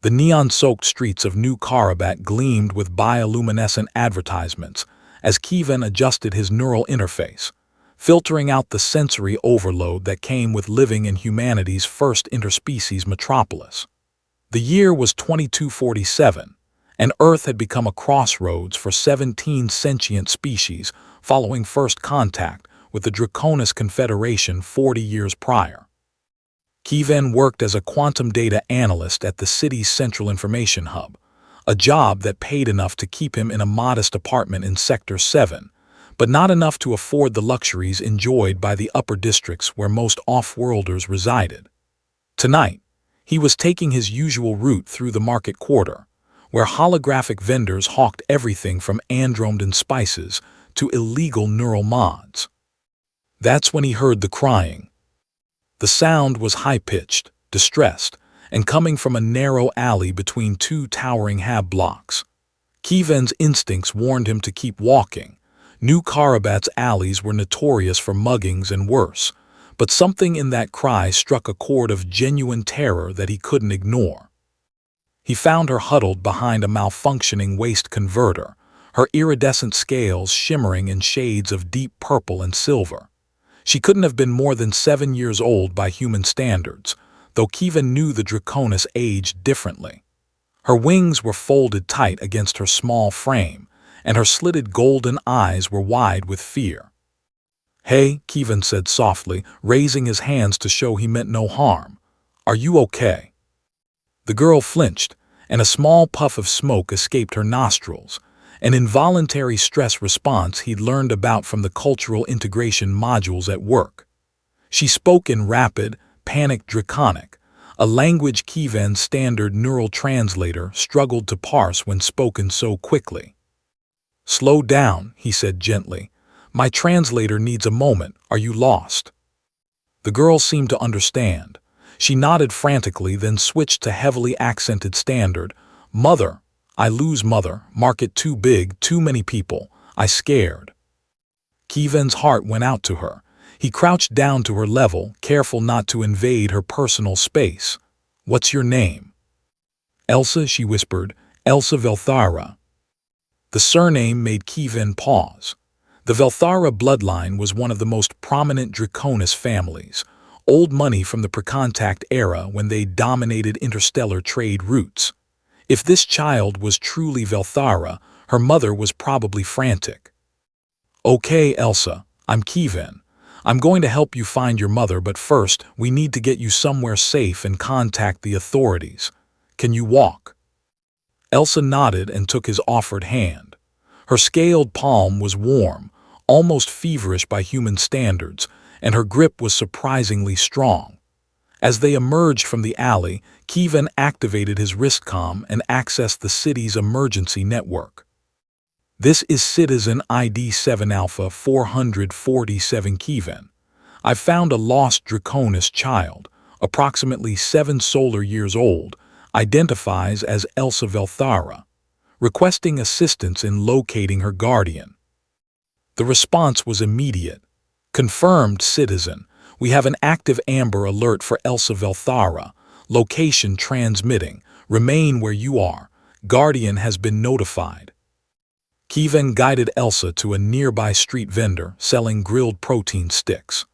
The neon-soaked streets of New Karabat gleamed with bioluminescent advertisements as Kevin adjusted his neural interface, filtering out the sensory overload that came with living in humanity's first interspecies metropolis. The year was 2247, and Earth had become a crossroads for 17 sentient species following first contact with the Draconis Confederation 40 years prior. Kevin worked as a quantum data analyst at the city's central information hub, a job that paid enough to keep him in a modest apartment in Sector 7, but not enough to afford the luxuries enjoyed by the upper districts where most off-worlders resided. Tonight, he was taking his usual route through the market quarter, where holographic vendors hawked everything from andromed spices to illegal neural mods. That's when he heard the crying. The sound was high-pitched, distressed, and coming from a narrow alley between two towering hab blocks. Kevin's instincts warned him to keep walking. New Karabat's alleys were notorious for muggings and worse, but something in that cry struck a chord of genuine terror that he couldn't ignore. He found her huddled behind a malfunctioning waste converter, her iridescent scales shimmering in shades of deep purple and silver. She couldn't have been more than 7 years old by human standards, though Kevin knew the Draconis aged differently. Her wings were folded tight against her small frame, and her slitted golden eyes were wide with fear. "Hey," Kevin said softly, raising his hands to show he meant no harm. "Are you okay?" The girl flinched, and a small puff of smoke escaped her nostrils, an involuntary stress response he'd learned about from the cultural integration modules at work. She spoke in rapid, panicked Draconic, a language Kevin's standard neural translator struggled to parse when spoken so quickly. "Slow down," he said gently. "My translator needs a moment. Are you lost?" The girl seemed to understand. She nodded frantically, then switched to heavily accented standard. "Mother. I lose mother. Market too big, too many people. I scared." Kevin's heart went out to her. He crouched down to her level, careful not to invade her personal space. "What's your name?" "Elsa," she whispered. "Elsa Velthara." The surname made Kevin pause. The Velthara bloodline was one of the most prominent Draconis families, old money from the pre-contact era when they dominated interstellar trade routes. If this child was truly Velthara, her mother was probably frantic. "Okay, Elsa, I'm Kevin. I'm going to help you find your mother, but first, we need to get you somewhere safe and contact the authorities. Can you walk?" Elsa nodded and took his offered hand. Her scaled palm was warm, almost feverish by human standards, and her grip was surprisingly strong. As they emerged from the alley, Kevin activated his wristcom and accessed the city's emergency network. "This is Citizen ID 7 Alpha 447 Kevin. I've found a lost Draconis child, approximately 7 solar years old, identifies as Elsa Velthara, requesting assistance in locating her guardian." The response was immediate. "Confirmed, Citizen. We have an active Amber Alert for Elsa Velthara. Location transmitting. Remain where you are. Guardian has been notified." Kevin guided Elsa to a nearby street vendor selling grilled protein sticks.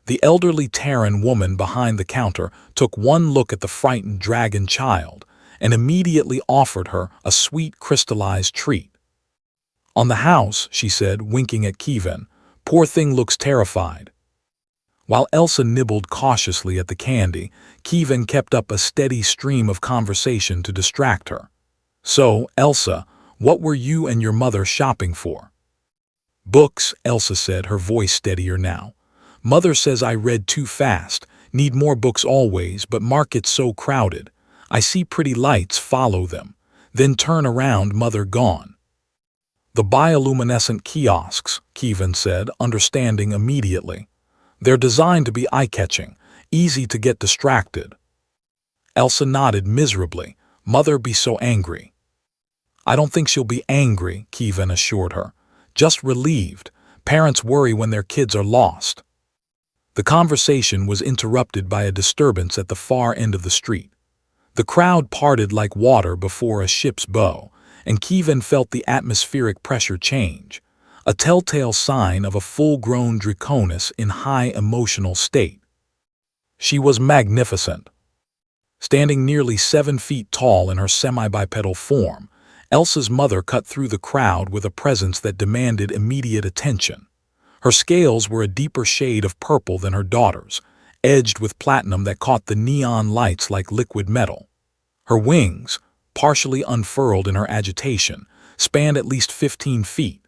The elderly Terran woman behind the counter took one look at the frightened dragon child and immediately offered her a sweet crystallized treat. "On the house," she said, winking at Kevin. "Poor thing looks terrified." While Elsa nibbled cautiously at the candy, Kevin kept up a steady stream of conversation to distract her. "So, Elsa, what were you and your mother shopping for?" "Books," Elsa said, her voice steadier now. "Mother says I read too fast, need more books always, but market's so crowded. I see pretty lights, follow them. Then turn around, mother gone." "The bioluminescent kiosks," Kevin said, understanding immediately. "They're designed to be eye-catching, easy to get distracted." Elsa nodded miserably. "Mother be so angry." "I don't think she'll be angry," Kevin assured her. "Just relieved. Parents worry when their kids are lost." The conversation was interrupted by a disturbance at the far end of the street. The crowd parted like water before a ship's bow, and Kevin felt the atmospheric pressure change, a telltale sign of a full-grown Draconis in high emotional state. She was magnificent. Standing nearly 7 feet tall in her semi-bipedal form, Elsa's mother cut through the crowd with a presence that demanded immediate attention. Her scales were a deeper shade of purple than her daughter's, edged with platinum that caught the neon lights like liquid metal. Her wings, partially unfurled in her agitation, spanned at least 15 feet.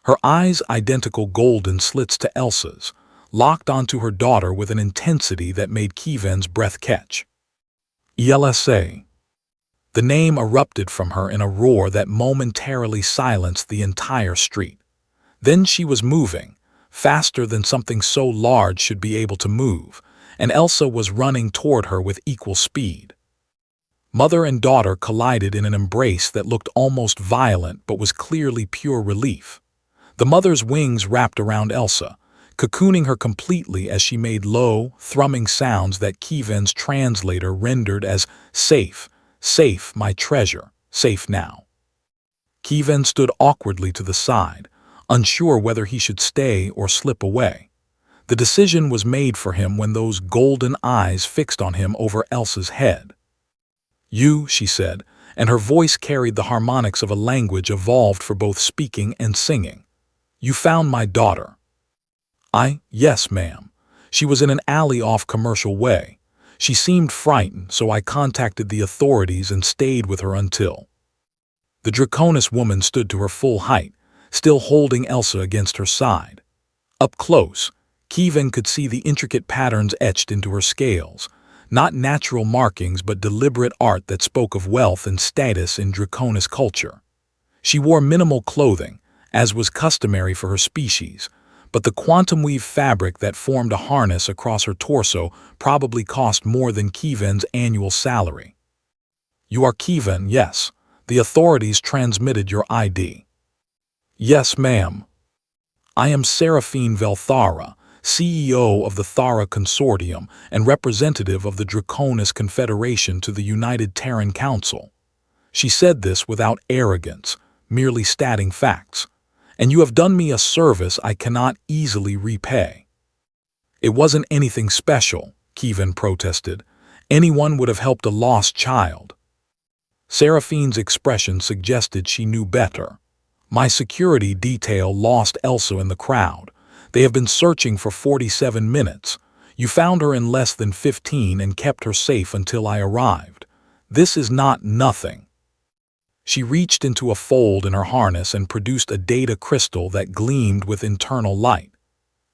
Her eyes, identical golden slits to Elsa's, locked onto her daughter with an intensity that made Kevin's breath catch. ELSA. The name erupted from her in a roar that momentarily silenced the entire street. Then she was moving, faster than something so large should be able to move, and Elsa was running toward her with equal speed. Mother and daughter collided in an embrace that looked almost violent but was clearly pure relief. The mother's wings wrapped around Elsa, cocooning her completely as she made low, thrumming sounds that Kevin's translator rendered as "safe, safe, my treasure, safe now." Kevin stood awkwardly to the side, unsure whether he should stay or slip away. The decision was made for him when those golden eyes fixed on him over Elsa's head. "You," she said, and her voice carried the harmonics of a language evolved for both speaking and singing. "You found my daughter." Yes, ma'am. She was in an alley off Commercial Way. She seemed frightened, so I contacted the authorities and stayed with her until." The Draconis woman stood to her full height, still holding Elsa against her side. Up close, Kevin could see the intricate patterns etched into her scales, not natural markings but deliberate art that spoke of wealth and status in Draconis culture. She wore minimal clothing, as was customary for her species, but the quantum weave fabric that formed a harness across her torso probably cost more than Kevin's annual salary. "You are Kevin, yes. The authorities transmitted your ID." "Yes, ma'am." "I am Seraphine Velthara, CEO of the Thara Consortium and representative of the Draconis Confederation to the United Terran Council." She said this without arrogance, merely stating facts. "And you have done me a service I cannot easily repay." "It wasn't anything special," Kevin protested. "Anyone would have helped a lost child." Seraphine's expression suggested she knew better. "My security detail lost Elsa in the crowd. They have been searching for 47 minutes. You found her in less than 15 and kept her safe until I arrived. This is not nothing." She reached into a fold in her harness and produced a data crystal that gleamed with internal light.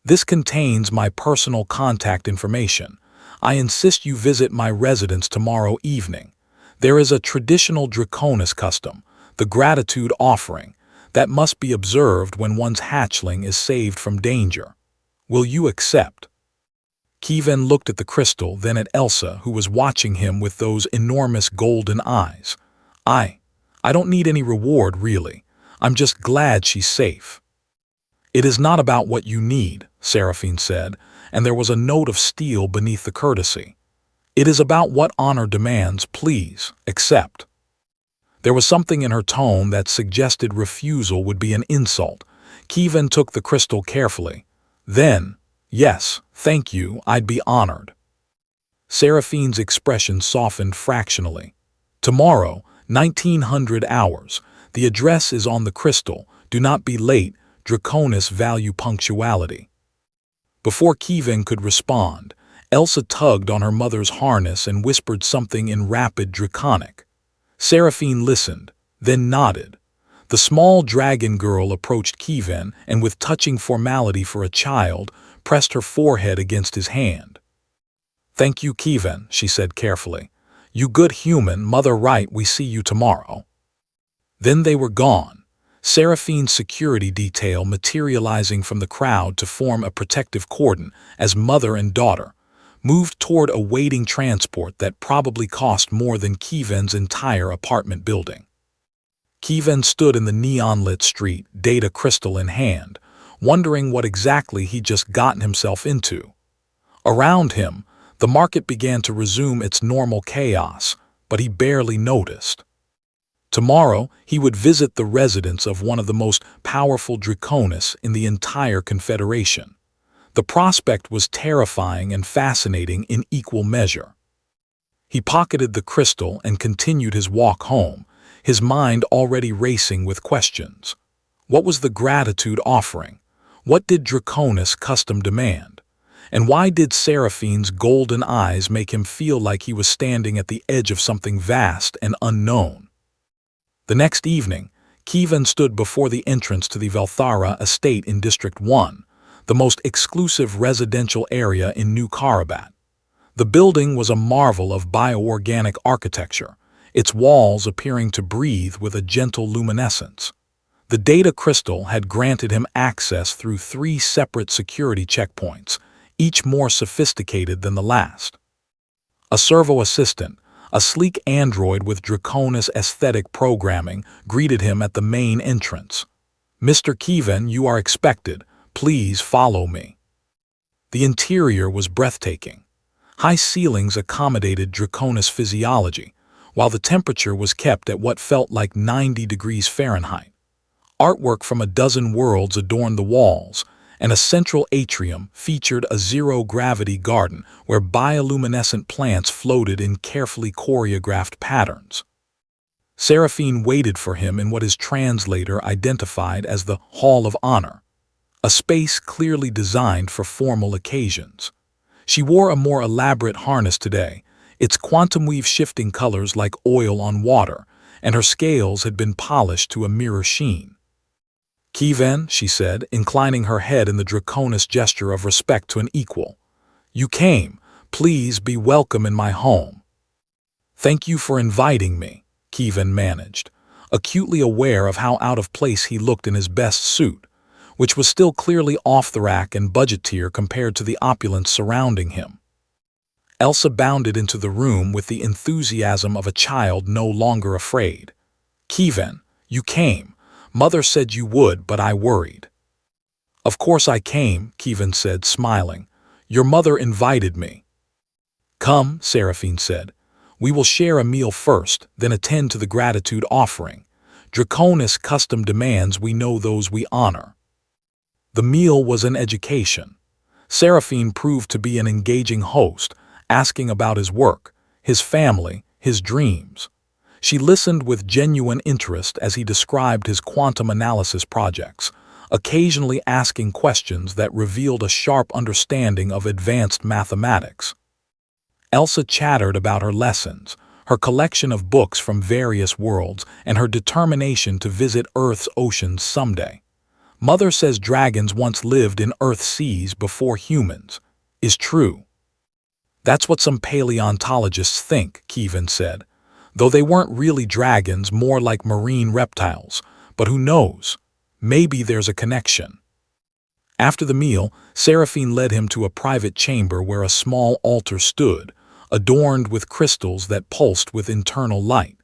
"This contains my personal contact information. I insist you visit my residence tomorrow evening. There is a traditional Draconis custom, the gratitude offering, that must be observed when one's hatchling is saved from danger. Will you accept?" Kevin looked at the crystal, then at Elsa, who was watching him with those enormous golden eyes. I don't need any reward, really. I'm just glad she's safe." "It is not about what you need," Seraphine said, and there was a note of steel beneath the courtesy. "It is about what honor demands. Please, accept." There was something in her tone that suggested refusal would be an insult. Kevin took the crystal carefully. Then, "Yes, thank you, I'd be honored." Seraphine's expression softened fractionally. "Tomorrow, 1900 hours. The address is on the crystal. Do not be late. Draconis value punctuality." Before Kevin could respond, Elsa tugged on her mother's harness and whispered something in rapid Draconic. Seraphine listened, then nodded. The small dragon girl approached Kevin and, with touching formality for a child, pressed her forehead against his hand. "Thank you, Kevin," she said carefully. "You good human, mother right, we see you tomorrow." Then they were gone, Seraphine's security detail materializing from the crowd to form a protective cordon as mother and daughter moved toward a waiting transport that probably cost more than Kevin's entire apartment building. Kevin stood in the neon-lit street, data crystal in hand, wondering what exactly he'd just gotten himself into. Around him, the market began to resume its normal chaos. but he barely noticed. Tomorrow, he would visit the residence of one of the most powerful Draconis in the entire Confederation. The prospect was terrifying and fascinating in equal measure. He pocketed the crystal and continued his walk home, his mind already racing with questions. What was the gratitude offering? What did Draconis custom demand? And why did Seraphine's golden eyes make him feel like he was standing at the edge of something vast and unknown? The next evening, Kievan stood before the entrance to the Velthara estate in District 1, the most exclusive residential area in New Karabat. The building was a marvel of bioorganic architecture, its walls appearing to breathe with a gentle luminescence. The data crystal had granted him access through 3 separate security checkpoints, each more sophisticated than the last. A servo assistant, a sleek android with Draconis aesthetic programming, greeted him at the main entrance. "Mr. Kievan, you are expected. Please follow me." The interior was breathtaking. High ceilings accommodated Draconis physiology, while the temperature was kept at what felt like 90 degrees Fahrenheit. Artwork from a dozen worlds adorned the walls, and a central atrium featured a zero-gravity garden where bioluminescent plants floated in carefully choreographed patterns. Seraphine waited for him in what his translator identified as the Hall of Honor, a space clearly designed for formal occasions. She wore a more elaborate harness today, its quantum weave shifting colors like oil on water, and her scales had been polished to a mirror sheen. "Kievan," she said, inclining her head in the Draconis gesture of respect to an equal. "You came. Please be welcome in my home." "Thank you for inviting me," Kievan managed, acutely aware of how out of place he looked in his best suit, which was still clearly off the rack and budget-tier compared to the opulence surrounding him. Elsa bounded into the room with the enthusiasm of a child no longer afraid. "Kievan, you came. Mother said you would, but I worried." "Of course I came," Kievan said, smiling. "Your mother invited me." "Come," Seraphine said. "We will share a meal first, then attend to the gratitude offering. Draconis custom demands we know those we honor." The meal was an education. Seraphine proved to be an engaging host, asking about his work, his family, his dreams. She listened with genuine interest as he described his quantum analysis projects, occasionally asking questions that revealed a sharp understanding of advanced mathematics. Elsa chattered about her lessons, her collection of books from various worlds, and her determination to visit Earth's oceans someday. "Mother says dragons once lived in Earth's seas before humans. Is true." "That's what some paleontologists think," Kievan said, "though they weren't really dragons, more like marine reptiles. But who knows? Maybe there's a connection." After the meal, Seraphine led him to a private chamber where a small altar stood, adorned with crystals that pulsed with internal light.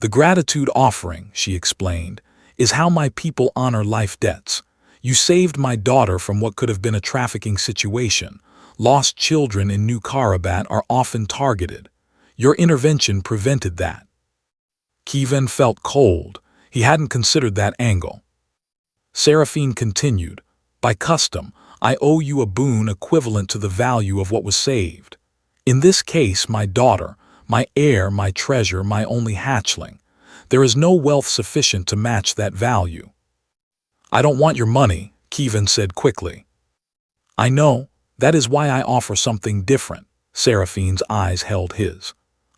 "The gratitude offering," she explained, "is how my people honor life debts. You saved my daughter from what could have been a trafficking situation. Lost children in New Karabat are often targeted. Your intervention prevented that." Kievan felt cold. He hadn't considered that angle. Seraphine continued, "By custom, I owe you a boon equivalent to the value of what was saved. In this case, my daughter, my heir, my treasure, my only hatchling. There is no wealth sufficient to match that value." "I don't want your money," Kievan said quickly. "I know. That is why I offer something different." Seraphine's eyes held his.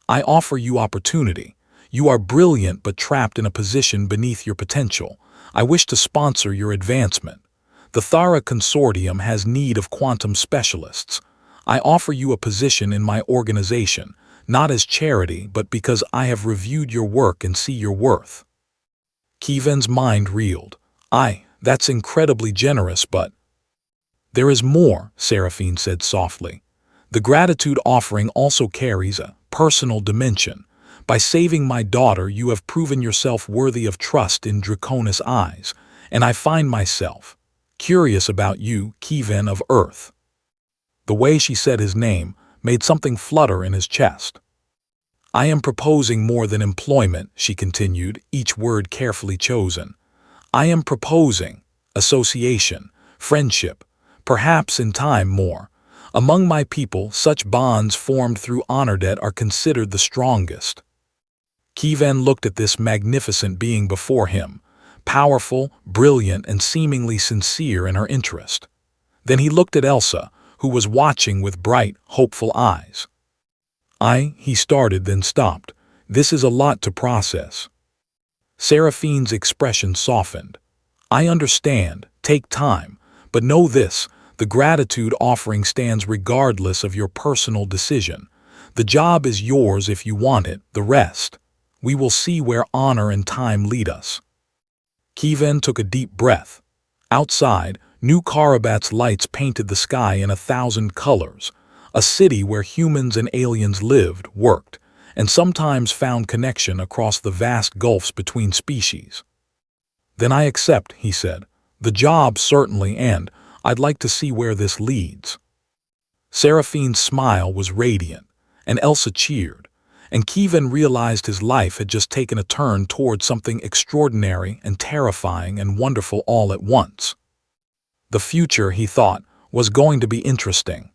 "I offer you opportunity. You are brilliant but trapped in a position beneath your potential. I wish to sponsor your advancement. The Thara Consortium has need of quantum specialists. I offer you a position in my organization, not as charity but because I have reviewed your work and see your worth." Kievan's mind reeled. That's incredibly generous, but—" "There is more," Seraphine said softly. "The gratitude offering also carries a personal dimension. By saving my daughter, you have proven yourself worthy of trust in Draconis' eyes, and I find myself curious about you, Kievan of Earth." The way she said his name made something flutter in his chest. I am proposing more than employment, she continued, each word carefully chosen. I am proposing association, friendship, perhaps in time more. Among my people, such bonds formed through honor debt are considered the strongest. Kievan looked at this magnificent being before him, powerful, brilliant, and seemingly sincere in her interest. Then he looked at Elsa, who was watching with bright, hopeful eyes. He started, then stopped. This is a lot to process. Seraphine's expression softened. I understand, take time, but know this, the gratitude offering stands regardless of your personal decision. The job is yours if you want it, the rest. We will see where honor and time lead us. Kievan took a deep breath. Outside, New Karabat's lights painted the sky in 1,000 colors, a city where humans and aliens lived, worked, and sometimes found connection across the vast gulfs between species. Then I accept, he said. The job certainly, and I'd like to see where this leads. Seraphine's smile was radiant, and Elsa cheered, and Kievan realized his life had just taken a turn toward something extraordinary and terrifying and wonderful all at once. The future, he thought, was going to be interesting.